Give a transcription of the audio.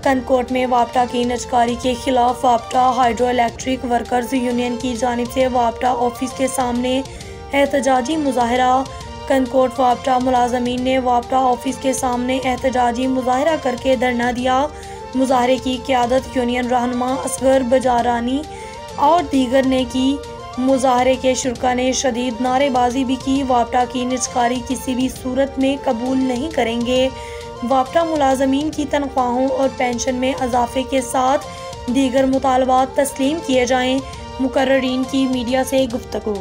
कनकोट में वापटा की निजकारी के खिलाफ वापटा हाइड्रो इलेक्ट्रिक वर्कर्स यूनियन की जानिब से वापटा ऑफिस के सामने एहतजाजी मुजाहरा। कनकोट वापटा मुलाजमीन ने वापटा ऑफिस के सामने एहतजाजी मुजाहरा करके धरना दिया। मुजाहरे की क़यादत यूनियन रहनुमा असगर बजारानी और दीगर ने की। मुजाहरे के शुरा ने शदीद नारेबाजी भी की। वापटा की निजकारी किसी भी सूरत में कबूल नहीं करेंगे। वापटा मुलाजमीन की तनख्वाहों और पेंशन में इजाफे के साथ दीगर मुतालबात तस्लीम किए जाएं। मुकर्ररीन की मीडिया से गुफ्तगू।